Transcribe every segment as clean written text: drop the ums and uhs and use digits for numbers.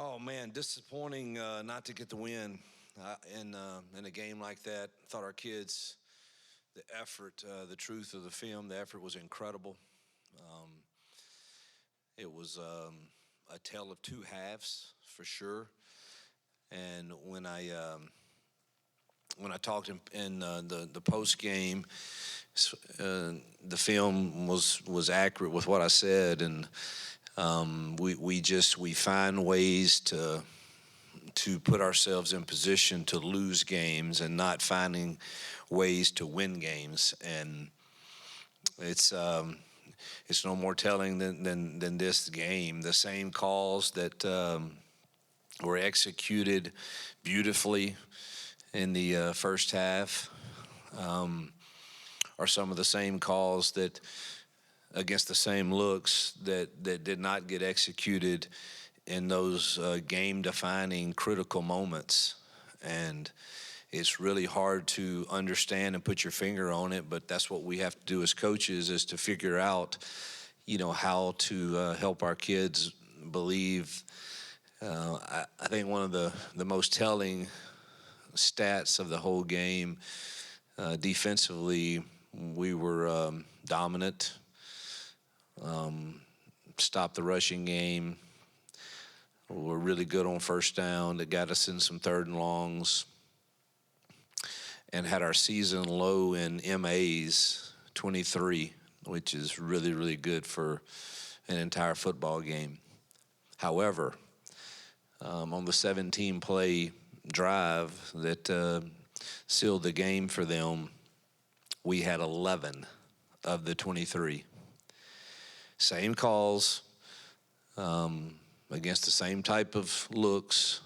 Oh man, disappointing not to get the win in a game like that. Thought our kids, the effort, the truth of the film, the effort was incredible. Um, it was a tale of two halves for sure. And when I talked in the post game, the film was accurate with what I said, and we find ways to put ourselves in position to lose games and not finding ways to win games. And it's it's no more telling than this game. The same calls that were executed beautifully in the first half are some of the same calls that against the same looks that did not get executed in those game-defining critical moments. And it's really hard to understand and put your finger on it, but that's what we have to do as coaches, is to figure out, how to help our kids believe. I think one of the most telling stats of the whole game, defensively, we were dominant, stopped the rushing game. We're really good on first down. That got us in some third and longs, and had our season low in MAs, 23, which is really, really good for an entire football game. However, on the 17-play drive that sealed the game for them, we had 11 of the 23. Same calls, against the same type of looks,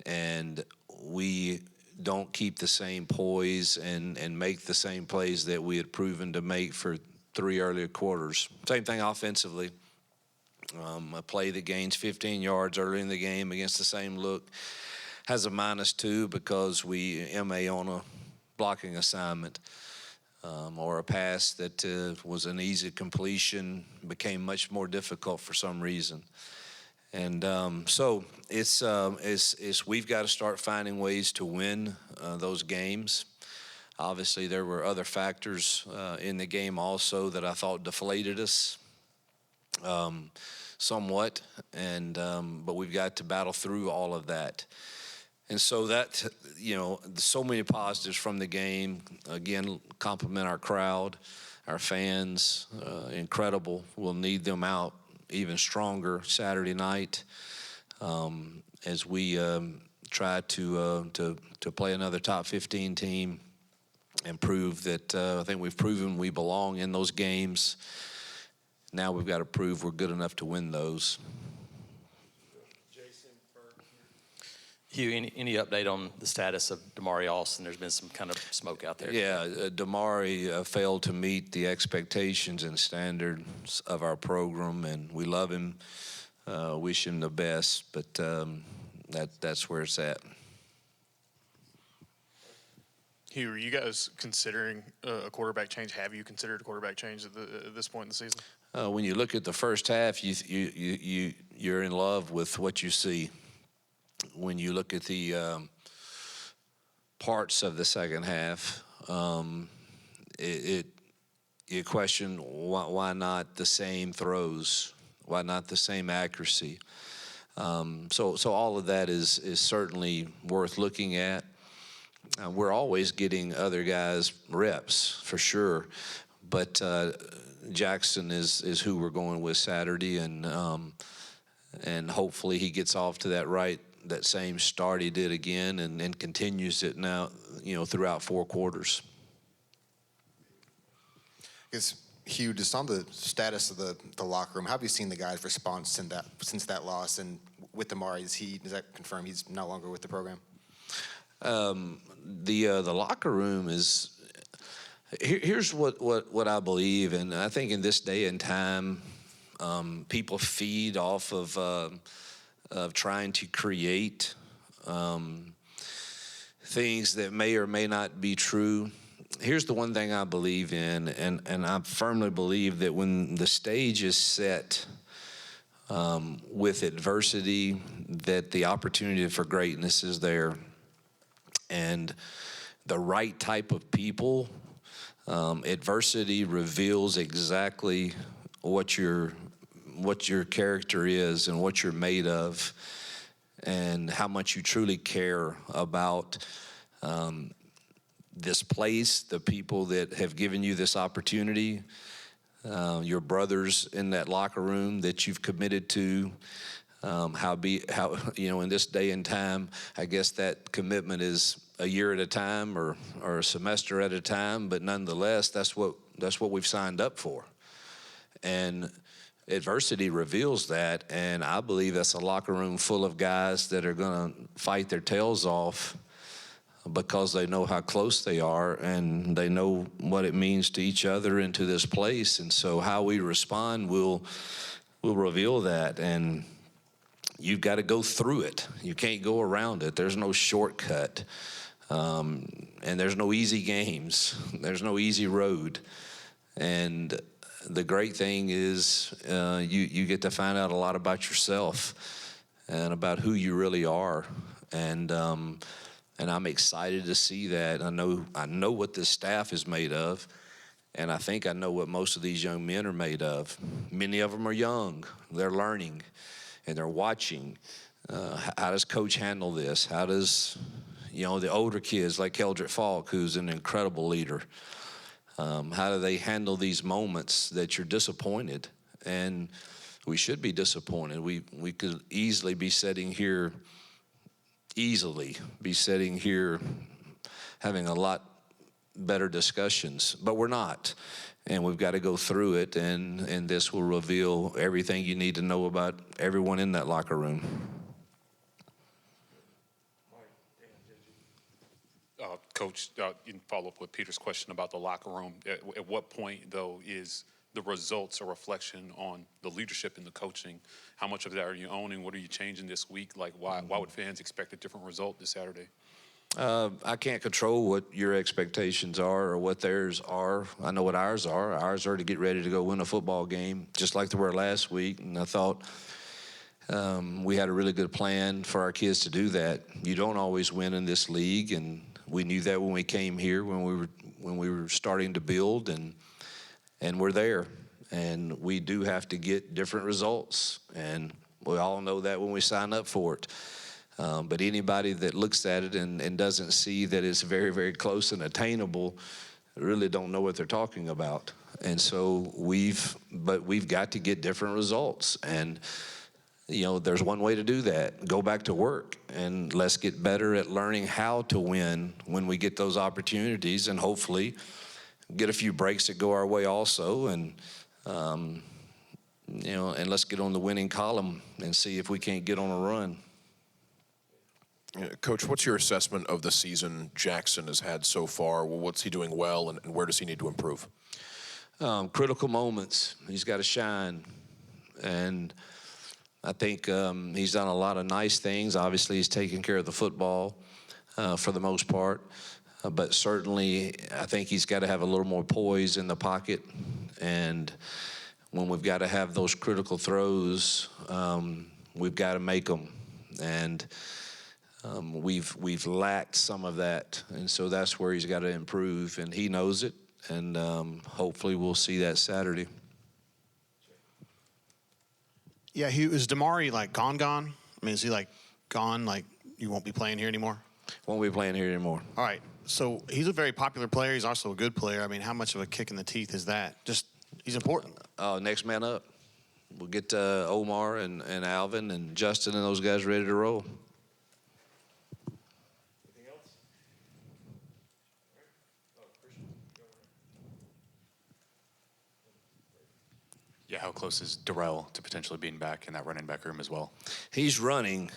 and we don't keep the same poise and make the same plays that we had proven to make for three earlier quarters. Same thing offensively. A play that gains 15 yards early in the game against the same look has a -2 because we MA on a blocking assignment, or a pass that was an easy completion became much more difficult for some reason. And so it's we've got to start finding ways to win those games. Obviously, there were other factors in the game also that I thought deflated us somewhat, and but we've got to battle through all of that. And so that, so many positives from the game. Again, compliment our crowd, our fans, incredible. We'll need them out even stronger Saturday night as we try to play another top 15 team and prove that I think we've proven we belong in those games. Now we've got to prove we're good enough to win those. Hugh, any update on the status of Damari Alston? There's been some kind of smoke out there. Yeah, Damari failed to meet the expectations and standards of our program, and we love him, wish him the best, but that's where it's at. Hugh, are you guys considering a quarterback change? Have you considered a quarterback change at this point in the season? When you look at the first half, you're in love with what you see. When you look at the parts of the second half, you question why not the same throws, why not the same accuracy. So all of that is certainly worth looking at. We're always getting other guys reps for sure, but Jackson is who we're going with Saturday, and hopefully he gets off to that same start he did again, and continues it now, throughout 4 quarters. Hugh, just on the status of the locker room, how have you seen the guys' response since that loss? And with Damari, does that confirm he's no longer with the program? The locker room is. Here's what I believe, and I think in this day and time, people feed off of trying to create things that may or may not be true. Here's the one thing I believe in, and I firmly believe that when the stage is set with adversity, that the opportunity for greatness is there, and the right type of people. Adversity reveals exactly what your character is and what you're made of, and how much you truly care about this place, the people that have given you this opportunity, your brothers in that locker room that you've committed to. How in this day and time, I guess that commitment is a year at a time or a semester at a time, but nonetheless, that's what we've signed up for. And adversity reveals that, and I believe that's a locker room full of guys that are going to fight their tails off because they know how close they are and they know what it means to each other and to this place. And so how we respond will reveal that. And you've got to go through it. You can't go around it. There's no shortcut. And there's no easy games. There's no easy road. And the great thing is you get to find out a lot about yourself and about who you really are. And I'm excited to see that. I know what this staff is made of, and I think I know what most of these young men are made of. Many of them are young. They're learning, and they're watching. How does Coach handle this? How does, the older kids like Keldrick Falk, who's an incredible leader, how do they handle these moments that you're disappointed? And we should be disappointed. We could easily be sitting here having a lot better discussions, but we're not. And we've got to go through it, and this will reveal everything you need to know about everyone in that locker room. Coach, in follow-up with Peter's question about the locker room, at what point, though, is the results a reflection on the leadership and the coaching? How much of that are you owning? What are you changing this week? Like, why would fans expect a different result this Saturday? I can't control what your expectations are or what theirs are. I know what ours are. Ours are to get ready to go win a football game, just like they were last week. And I thought we had a really good plan for our kids to do that. You don't always win in this league, and we knew that when we came here, when we were starting to build, and we're there. And we do have to get different results, and we all know that when we sign up for it. But anybody that looks at it and doesn't see that it's very, very close and attainable really don't know what they're talking about. And so we've got to get different results. And, there's one way to do that. Go back to work, and let's get better at learning how to win when we get those opportunities, and hopefully get a few breaks that go our way also. And, and let's get on the winning column and see if we can't get on a run. Coach, what's your assessment of the season Jackson has had so far? What's he doing well, and where does he need to improve? Critical moments. He's got to shine. And I think he's done a lot of nice things. Obviously, he's taking care of the football for the most part. But certainly, I think he's got to have a little more poise in the pocket. And when we've got to have those critical throws, we've got to make them. And we've lacked some of that, and so that's where he's got to improve, and he knows it, and hopefully we'll see that Saturday. Yeah, is Damari gone? I mean, is he gone? You won't be playing here anymore? Won't be playing here anymore. All right. So he's a very popular player. He's also a good player. I mean, how much of a kick in the teeth is that? He's important. Next man up. We'll get Omar and Alvin and Justin and those guys ready to roll. Yeah, how close is Darrell to potentially being back in that running back room as well? He's running.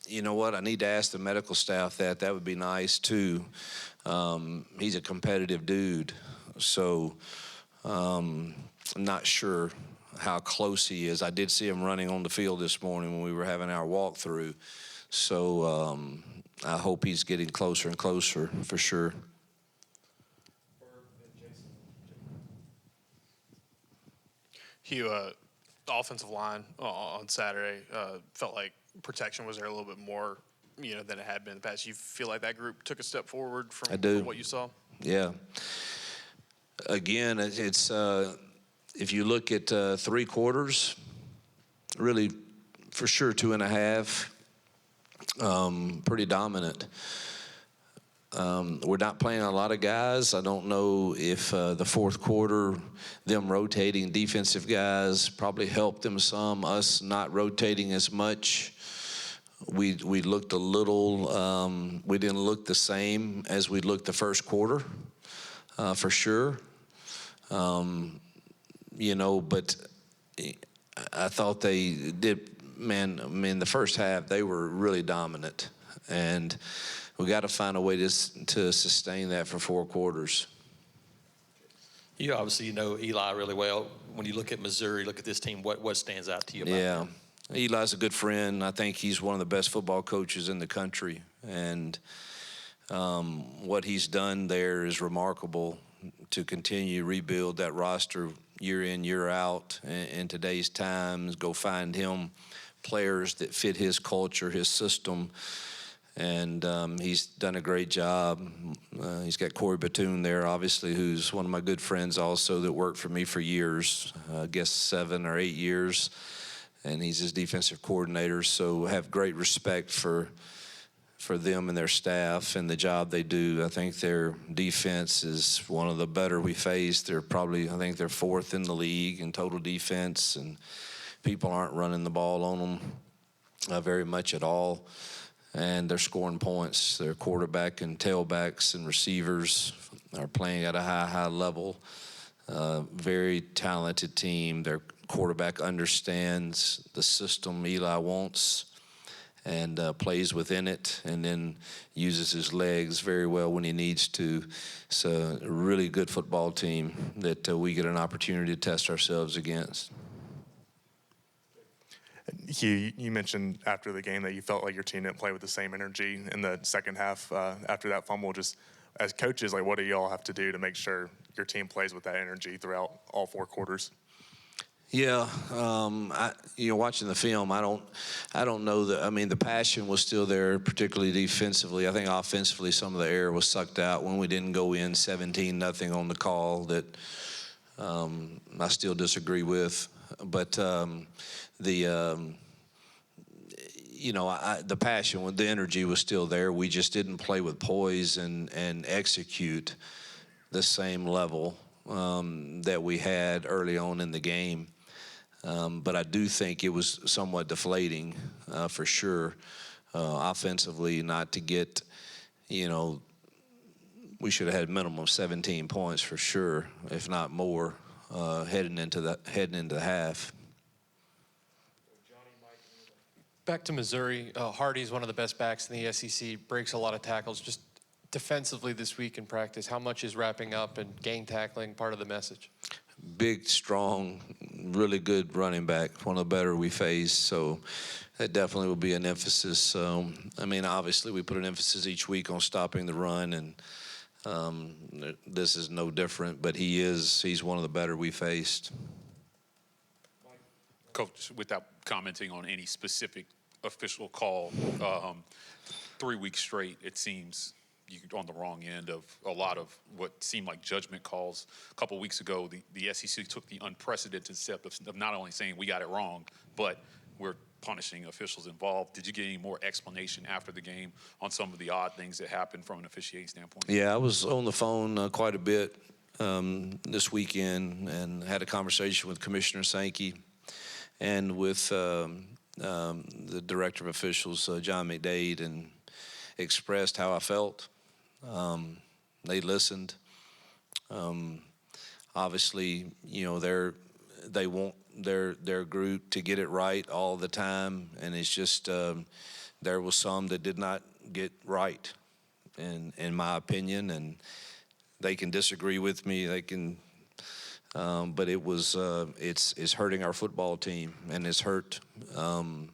You know what? I need to ask the medical staff that. That would be nice, too. He's a competitive dude. So I'm not sure how close he is. I did see him running on the field this morning when we were having our walkthrough. So I hope he's getting closer and closer for sure. Hugh, the offensive line on Saturday felt like protection was there a little bit more, than it had been in the past? You feel like that group took a step forward I do. from what you saw? Yeah. Again, it's if you look at 3 quarters, really for sure 2.5, pretty dominant. We're not playing a lot of guys. I don't know if the fourth quarter, them rotating defensive guys probably helped them some. Us not rotating as much. We looked a little. We didn't look the same as we looked the first quarter, for sure. But I thought they did. Man, I mean, the first half they were really dominant, and we got to find a way to sustain that for 4 quarters. You obviously know Eli really well. When you look at Missouri, look at this team, what stands out to you about Yeah, them? Eli's a good friend. I think he's one of the best football coaches in the country, and what he's done there is remarkable to continue to rebuild that roster year in, year out in today's times, go find him players that fit his culture, his system. And he's done a great job. He's got Corey Batoon there, obviously, who's one of my good friends also that worked for me for years, I guess 7 or 8 years. And he's his defensive coordinator. So have great respect for them and their staff and the job they do. I think their defense is one of the better we faced. I think they're 4th in the league in total defense. And people aren't running the ball on them very much at all. And they're scoring points. Their quarterback and tailbacks and receivers are playing at a high level. Very talented team. Their quarterback understands the system Eli wants and plays within it, and then uses his legs very well when he needs to. It's a really good football team that we get an opportunity to test ourselves against. Hugh, you mentioned after the game that you felt like your team didn't play with the same energy in the second half after that fumble. Just as coaches, what do y'all have to do to make sure your team plays with that energy throughout all 4 quarters? Yeah, watching the film, I don't know that. I mean, the passion was still there, particularly defensively. I think offensively, some of the air was sucked out when we didn't go in 17-0 on the call. That I still disagree with, but the passion, the energy was still there. We just didn't play with poise and execute the same level that we had early on in the game. But I do think it was somewhat deflating for sure. Offensively, not to get, we should have had minimum 17 points for sure, if not more, heading into the half. Back to Missouri, Hardy's one of the best backs in the SEC, breaks a lot of tackles. Just defensively this week in practice, how much is wrapping up and gang tackling part of the message? Big, strong, really good running back, one of the better we faced. So that definitely will be an emphasis. Obviously we put an emphasis each week on stopping the run, and this is no different, but he's one of the better we faced. Coach, without commenting on any specific official call, 3 weeks straight, it seems you're on the wrong end of a lot of what seemed like judgment calls. A couple weeks ago, the SEC took the unprecedented step of not only saying we got it wrong, but we're punishing officials involved. Did you get any more explanation after the game on some of the odd things that happened from an officiating standpoint? Yeah, I was on the phone quite a bit this weekend and had a conversation with Commissioner Sankey and with the Director of Officials, John McDade, and expressed how I felt. They listened. Obviously, they want their group to get it right all the time, and it's just there was some that did not get right, in my opinion, and they can disagree with me. They can, but it was it's hurting our football team, and it's hurt, in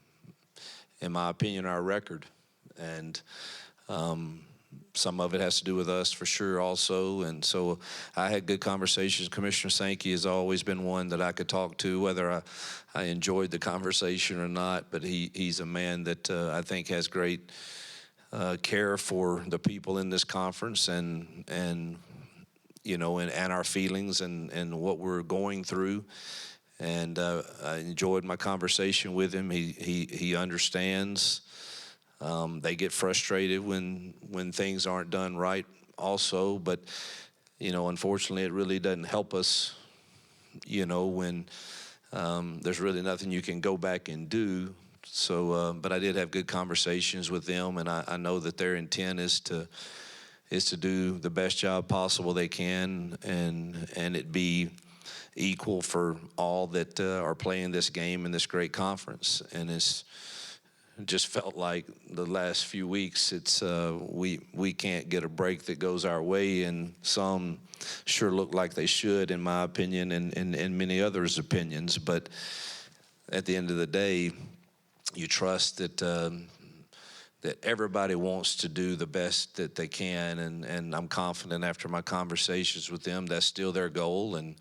my opinion, our record, and some of it has to do with us for sure also. And so I had good conversations. Commissioner Sankey has always been one that I could talk to, whether I enjoyed the conversation or not. But he's a man that I think has great care for the people in this conference and you know, and our feelings and what we're going through. And I enjoyed my conversation with him. He understands. They get frustrated when things aren't done right also, but you know, unfortunately it really doesn't help us, you know, when there's really nothing you can go back and do. So but I did have good conversations with them, and I know that their intent is to do the best job possible they can, and it be equal for all that are playing this game in this great conference. And it's just felt like the last few weeks it's we can't get a break that goes our way, and some sure look like they should, in my opinion, and many others' opinions. But at the end of the day, you trust that that everybody wants to do the best that they can, and I'm confident after my conversations with them that's still their goal. And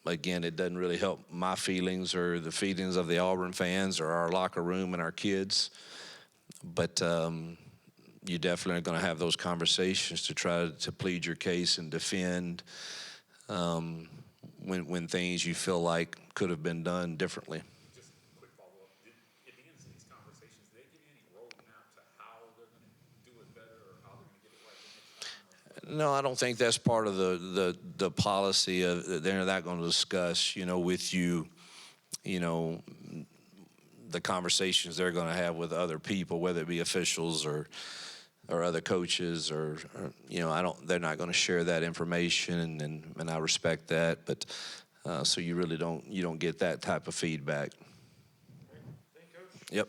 again, it doesn't really help my feelings or the feelings of the Auburn fans or our locker room and our kids. But you definitely are going to have those conversations to try to plead your case and defend when things you feel like could have been done differently. Just a quick follow-up. At the end of these conversations, did they give you any roadmap to how they're going to do it better or how they're going to get it right the next time? No, I don't think that's part of the policy of they're not going to discuss, you know, with you, you know, the conversations they're going to have with other people, whether it be officials or other coaches or you know, they're not going to share that information, and I respect that. But so you really don't get that type of feedback. Yep.